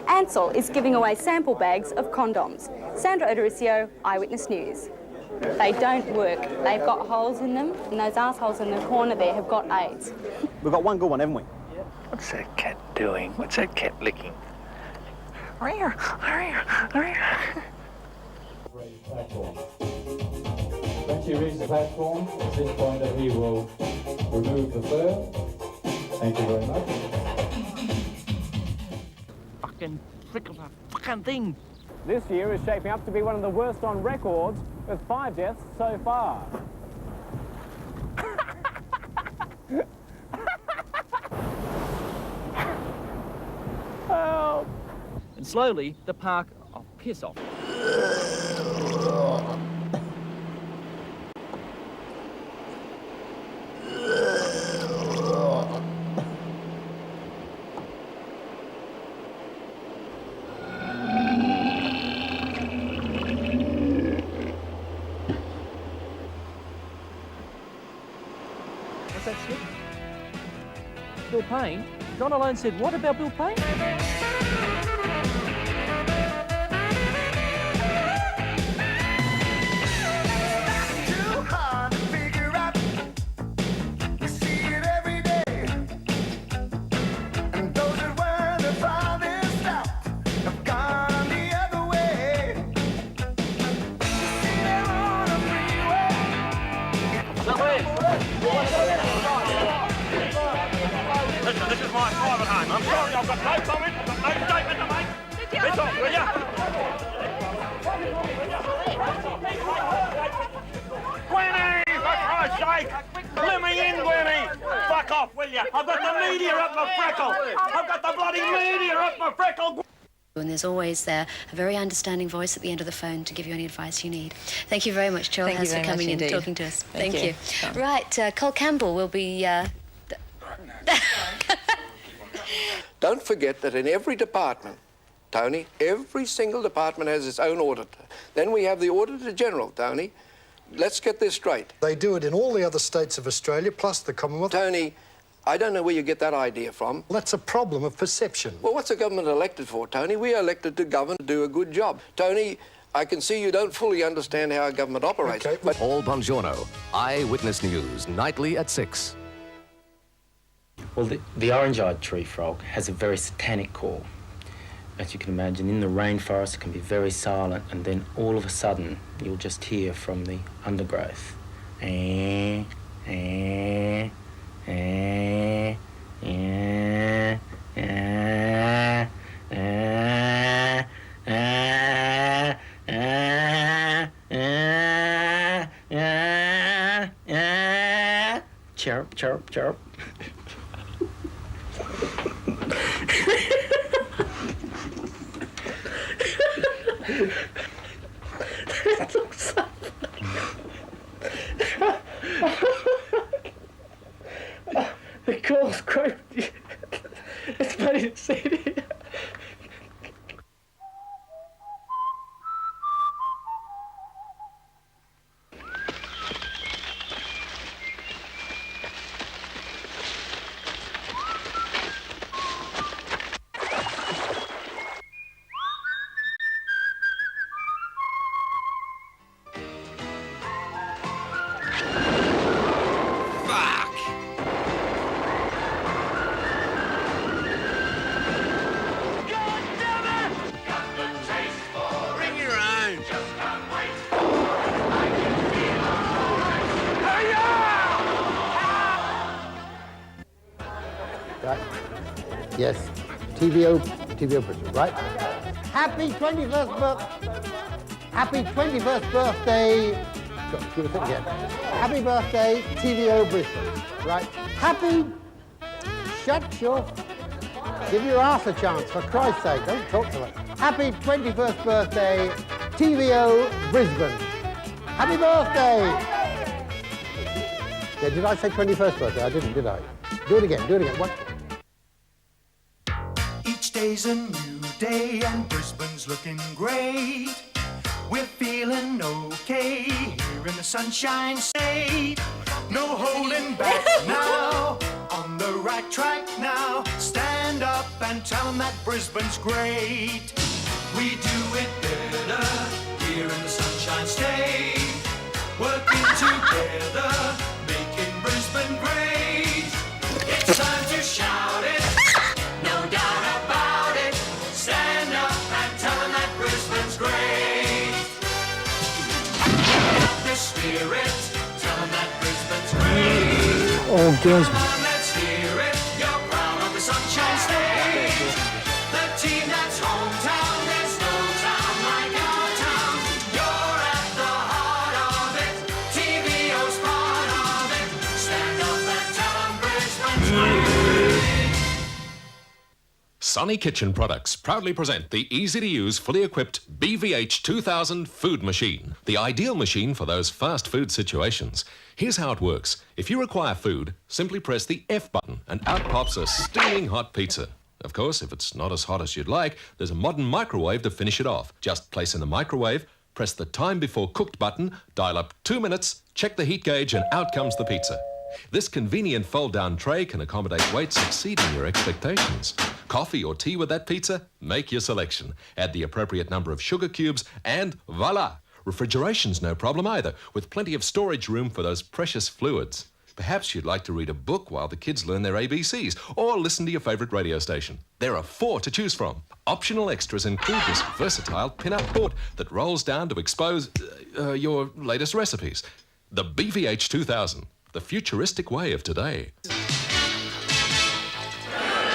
Ansell is giving away sample bags of condoms. Sandra Odoricio, Eyewitness News. They don't work. They've got holes in them, and those assholes in the corner there have got AIDS. We've got one good one, haven't we? What's that cat doing? What's that cat licking? When she reaches the platform, at this point that he will remove the fur. Thank you very much. Fucking frick of a fucking thing. This year is shaping up to be one of the worst on record, with 5 deaths so far. Help! And slowly, the park... Oh, piss off. What's that shit? Bill Payne? John Alone said, what about Bill Payne? Listen, this is my private home. I'm sorry, I've got no comment, I've got no statement to make. Piss off, will ya? Gwenny, for Christ's sake! Let me in, Gwenny! Fuck off, will ya? I've got the media up my freckle! I've got the bloody media up my freckle! And there's always a very understanding voice at the end of the phone to give you any advice you need. Thank you very much, Cheryl Hess, for coming in and talking to us. Thank you. Right, Cole Campbell will be... Don't forget that in every department, Tony, every single department has its own auditor. Then we have the Auditor General, Tony. Let's get this straight. They do it in all the other states of Australia, plus the Commonwealth. Tony, I don't know where you get that idea from. Well, that's a problem of perception. Well, what's the government elected for, Tony? We are elected to govern, to do a good job. Tony, I can see you don't fully understand how our government operates. Okay, but... Paul Bongiorno, Eyewitness News, nightly at 6. Well, the orange-eyed tree frog has a very satanic call. As you can imagine, in the rainforest it can be very silent, and then all of a sudden you'll just hear from the undergrowth. Chirp, chirp, chirp. The call's quite... It's funny to say it. Right? Yes. TVO Bristol, right? Happy 21st birthday. Give us it again. Happy birthday, TVO Bristol. Right. Happy. Shut your Give your ass a chance, for Christ's sake. Don't talk to her. Happy 21st birthday, TVO Brisbane. Happy birthday! Yeah, did I say 21st birthday? I didn't, did I? Do it again, do it again. What? Each day's a new day and Brisbane's looking great. We're feeling okay here in the Sunshine State. No holding back now, on the right track now. Stand up and tell them that Brisbane's great. We do it better here in the Sunshine State. Working together, making Brisbane great. It's time to shout it, no doubt about it. Stand up and tell them that Brisbane's great. Got the spirit, tell them that Brisbane's great. Oh, girls. Come on, let's hear it. You're proud of the Sunshine State. The team that's hometown, there's no town like our town. You're at the heart of it. TVO's part of it. Stand up and tell them Brisbane's great. Sunny Kitchen Products proudly present the easy-to-use, fully-equipped BVH 2000 food machine. The ideal machine for those fast food situations. Here's how it works. If you require food, simply press the F button and out pops a steaming hot pizza. Of course, if it's not as hot as you'd like, there's a modern microwave to finish it off. Just place in the microwave, press the time before cooked button, dial up 2 minutes, check the heat gauge, and out comes the pizza. This convenient fold-down tray can accommodate weights exceeding your expectations. Coffee or tea with that pizza? Make your selection. Add the appropriate number of sugar cubes and voila! Refrigeration's no problem either, with plenty of storage room for those precious fluids. Perhaps you'd like to read a book while the kids learn their ABCs, or listen to your favourite radio station. There are 4 to choose from. Optional extras include this versatile pin-up board that rolls down to expose your latest recipes. The BVH 2000, the futuristic way of today.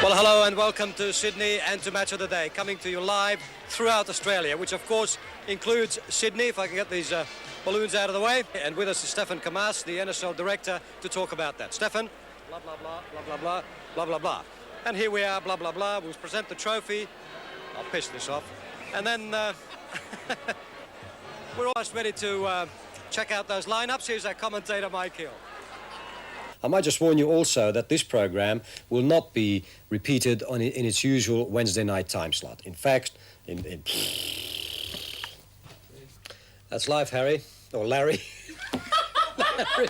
Well, hello and welcome to Sydney and to Match of the Day, coming to you live throughout Australia, which of course includes Sydney, if I can get these balloons out of the way. And with us is Stefan Kamas, the NSL director, to talk about that. Stefan, blah, blah, blah, blah, blah, blah, blah, blah, blah. And here we are, blah, blah, blah. We'll present the trophy. I'll piss this off. And then we're almost ready to check out those lineups. Here's our commentator, Mike Hill. I might just warn you also that this programme will not be repeated in its usual Wednesday night time slot. In fact, that's live, Harry. Or Larry. Larry.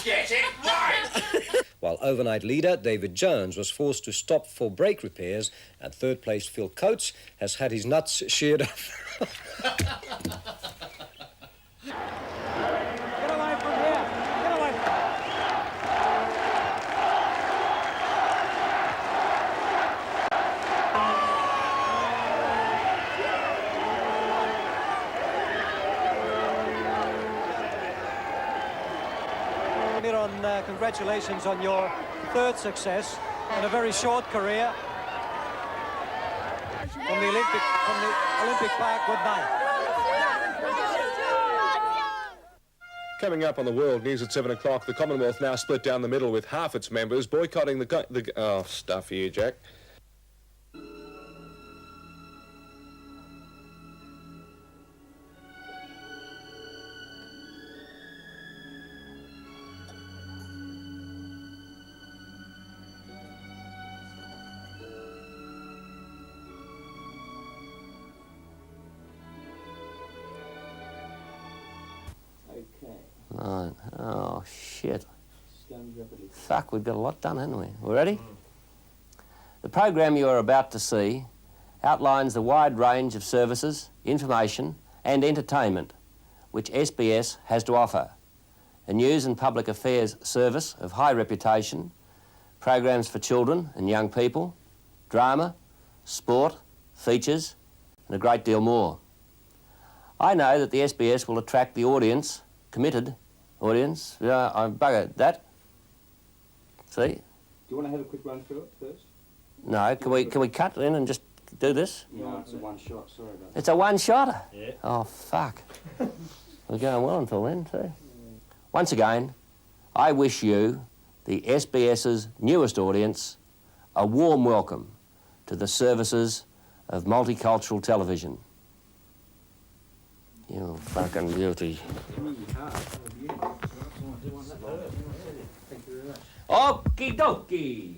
Get it right! While overnight leader David Jones was forced to stop for brake repairs, and third place Phil Coates has had his nuts sheared off. Congratulations on your third success in a very short career from the Olympic Park. Good night. Coming up on the World News at 7 o'clock, the Commonwealth now split down the middle with half its members boycotting the oh, stuff here, Jack. Right. Oh, shit. Fuck, we've got a lot done, haven't we? We ready? The program you are about to see outlines the wide range of services, information and entertainment which SBS has to offer. A news and public affairs service of high reputation, programs for children and young people, drama, sport, features and a great deal more. I know that the SBS will attract the audience, committed audience. I'm buggered that. See? Do you want to have a quick run through it first? No, can we cut in and just do this? No, it's a one shot, sorry about that. It's a one-shotter? Yeah. Oh, fuck. We're going well until then, too. Once again, I wish you the SBS's newest audience a warm welcome to the services of multicultural television. You fucking beauty. Okie dokie.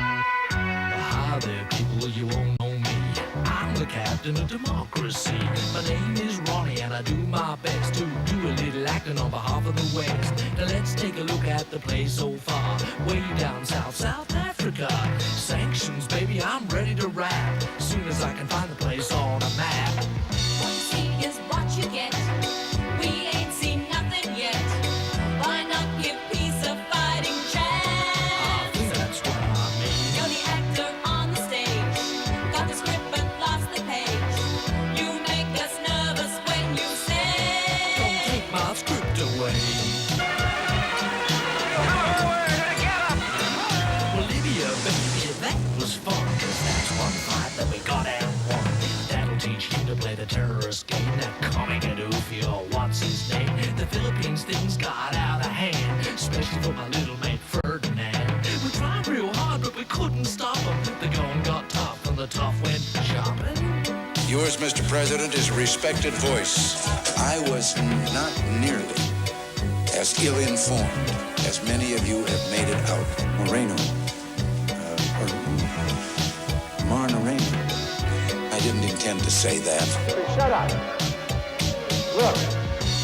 Hi there, people, you won't know me. I'm the captain of democracy. My name is Ronnie, and I do my best to do a little acting on behalf of the West. Now let's take a look at the place so far, way down south, South Africa. Sanctions, baby, I'm ready to rap. Soon as I can find the place on a map. What you see is what you get. We ain't seen nothing yet. Why not give peace a fighting chance? That's what I mean. You're the actor on the stage. Got the script but lost the page. You make us nervous when you say, Don't take my script away. Bolivia, baby, that was fun, 'cause that's one fight that we got and won. That'll teach you to play the terrorist game. That comic Adolfo, what's his name? The Philippines things got out of hand, especially for my little mate Ferdinand. We tried real hard, but we couldn't stop him. The going got tough, and the tough went shopping. Yours, Mr. President, is a respected voice. I was not nearly as ill-informed as many of you have made it out. Moreno, or Marnoreno. I didn't intend to say that. Shut up. Look.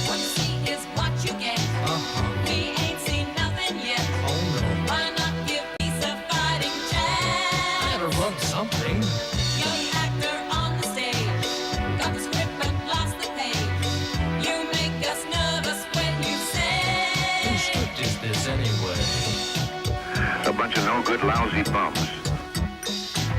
what you see is what you get. We ain't seen nothing yet. Why not give peace a fighting chance? I gotta run something. You're the actor on the stage. Got the script but lost the page. You make us nervous when you say, Whose script is this anyway? A bunch of no-good, lousy bums.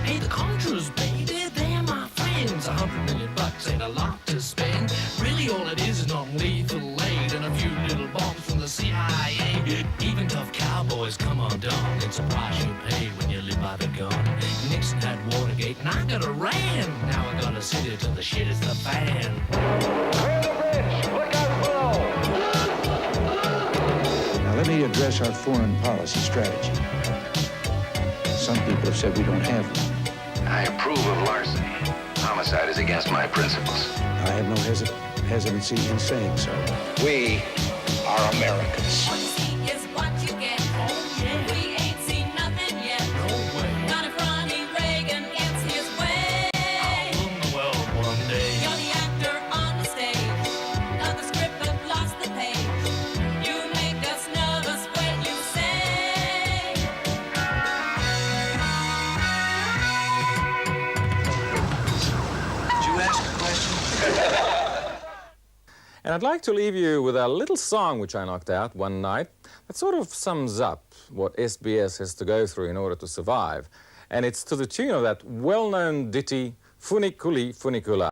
Hey, the Contras, baby, they're my friends. $100 million ain't a lot to spend. Really, all it is non-lethal aid and a few little bombs from the CIA. Even tough cowboys come undone. It's a price you pay when you live by the gun. Nixon had Watergate, and I got a ran. Now I gotta sit here till the shit is the fan. Now, let me address our foreign policy strategy. Some people have said we don't have one. I approve of larceny. Homicide is against my principles. I have no hesitancy in saying so. We are Americans. what you see is what you get. We ain't seen nothing yet. Not if Ronnie Reagan gets his way. Well, one day. You're the actor on the stage. Got the script but lost the page. You make us nervous when you say, Did you ask a question? And I'd like to leave you with a little song which I knocked out one night that sort of sums up what SBS has to go through in order to survive. And it's to the tune of that well-known ditty, Funiculi Funicula.